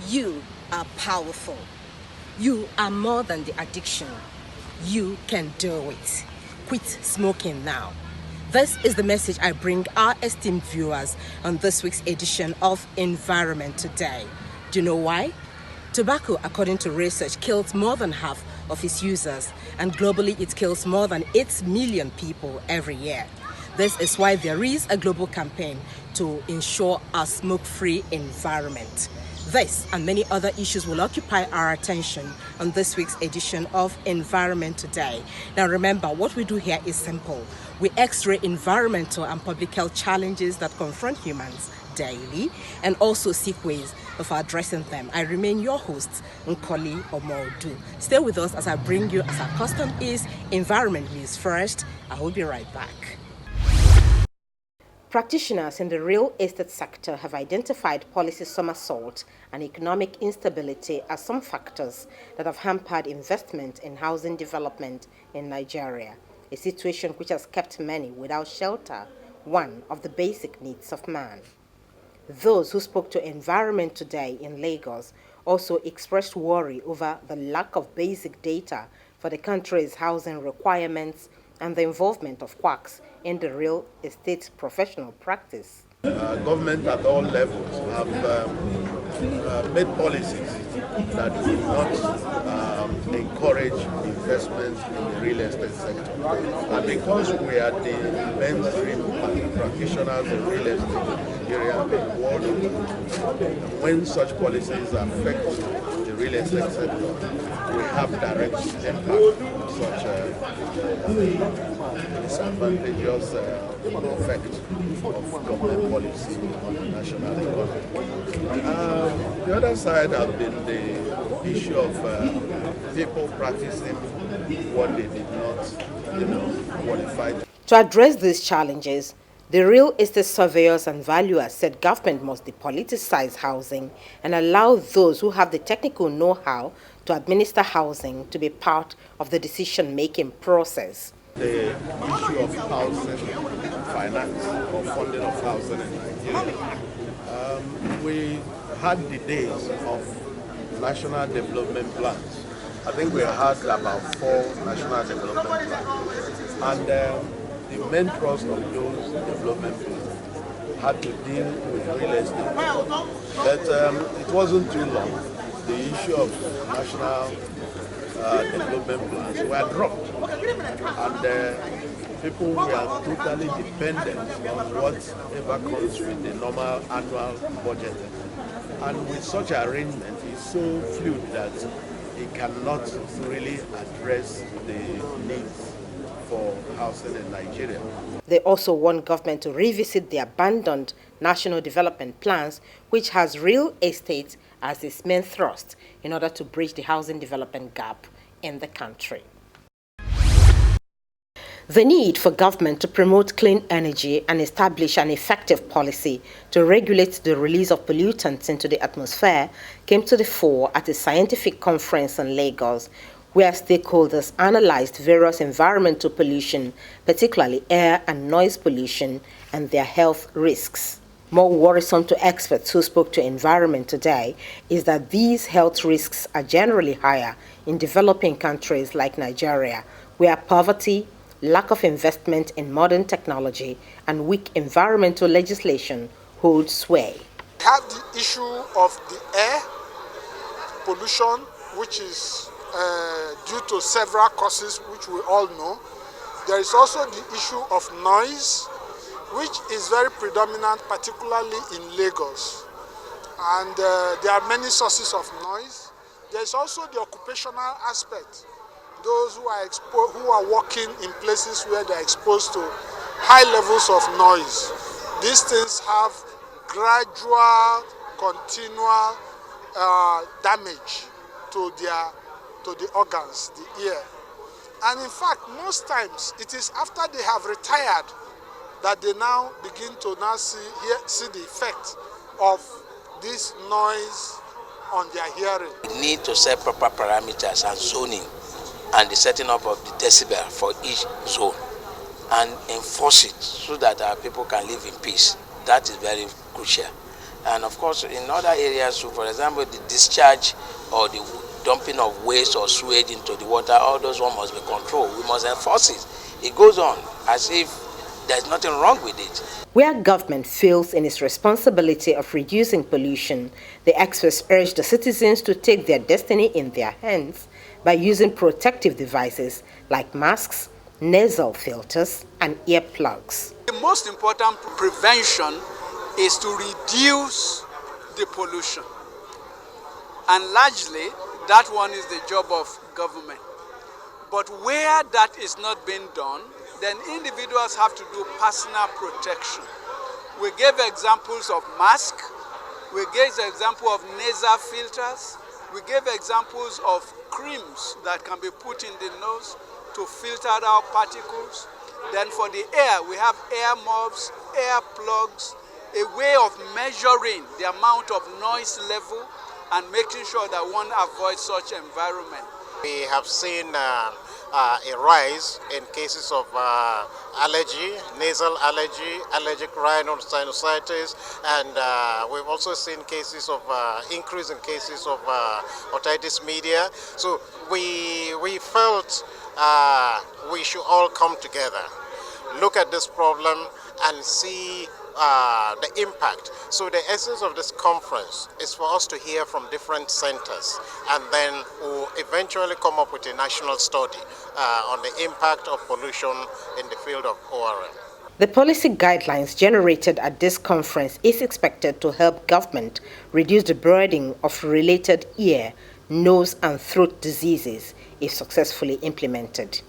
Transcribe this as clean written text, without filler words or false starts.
You are powerful. You are more than the addiction. You can do it. Quit smoking now. This is the message I bring our esteemed viewers on this week's edition of Environment Today. Do you know why? Tobacco, according to research, kills more than half of its users, and globally it kills more than 8 million people every year. This is why there is a global campaign to ensure a smoke-free environment. This and many other issues will occupy our attention on this week's edition of Environment Today. Now remember, what we do here is simple. We x-ray environmental and public health challenges that confront humans daily and also seek ways of addressing them. I remain your host, Nkoli Omodu. Stay with us as I bring you, as our custom is, environment news first. I will be right back. Practitioners in the real estate sector have identified policy somersault and economic instability as some factors that have hampered investment in housing development in Nigeria, a situation which has kept many without shelter, one of the basic needs of man. Those who spoke to Environment Today in Lagos also expressed worry over the lack of basic data for the country's housing requirements and the involvement of quacks in the real estate professional practice. Government at all levels have made policies that do not encourage investment in the real estate sector. And because we are the mainstream practitioners in real estate area in the world, when such policies affect the real estate sector, we have direct impact on such disadvantageous effect of government policy on the national economy. The other side has been the issue of people practicing what they did not, qualify to. To address these challenges, the real estate surveyors and valuers said government must depoliticize housing and allow those who have the technical know-how to administer housing to be part of the decision-making process. The issue of housing finance or funding of housing in Nigeria, we had the days of national development plans. I think we had about 4 national development plans. And the main thrust of those development plans had to deal with real estate. But it wasn't too long. The issue of national development plans were dropped. And people were totally dependent on whatever comes with the normal annual budget. And with such arrangement, it's so fluid that it cannot really address the needs for housing in Nigeria. They also want government to revisit the abandoned national development plans, which has real estate as its main thrust, in order to bridge the housing development gap in the country. The need for government to promote clean energy and establish an effective policy to regulate the release of pollutants into the atmosphere came to the fore at a scientific conference in Lagos, where stakeholders analyzed various environmental pollution, particularly air and noise pollution, and their health risks. More worrisome to experts who spoke to Environment Today is that these health risks are generally higher in developing countries like Nigeria, where poverty, lack of investment in modern technology, and weak environmental legislation hold sway. We have the issue of the air pollution, which is due to several causes which we all know. There is also the issue of noise, which is very predominant, particularly in Lagos. And there are many sources of noise. There is also the occupational aspect. Those who are working in places where they are exposed to high levels of noise. These things have gradual, continual damage to the organs, the ear. And in fact, most times it is after they have retired that they now begin to see the effect of this noise on their hearing. We need to set proper parameters and zoning and the setting up of the decibel for each zone and enforce it so that our people can live in peace. That is very crucial. And of course, in other areas, so for example, the discharge or the dumping of waste or sewage into the water, all those ones must be controlled. We must enforce it. It goes on as if there's nothing wrong with it. Where government fails in its responsibility of reducing pollution, the experts urge the citizens to take their destiny in their hands by using protective devices like masks, nasal filters, and earplugs. The most important prevention is to reduce the pollution. And largely, that one is the job of government. But where that is not being done, then individuals have to do personal protection. We gave examples of masks, we gave the example of nasal filters, we gave examples of creams that can be put in the nose to filter out particles. Then for the air, we have air muffs, air plugs, a way of measuring the amount of noise level and making sure that one avoids such environment. We have seen a rise in cases of allergy, nasal allergy, allergic rhinosinusitis, and we've also seen cases of increase in cases of otitis media. So we felt we should all come together, look at this problem and see the impact. So the essence of this conference is for us to hear from different centers, and then we'll eventually come up with a national study on the impact of pollution in the field of ORM. The policy guidelines generated at this conference is expected to help government reduce the burden of related ear, nose, and throat diseases if successfully implemented.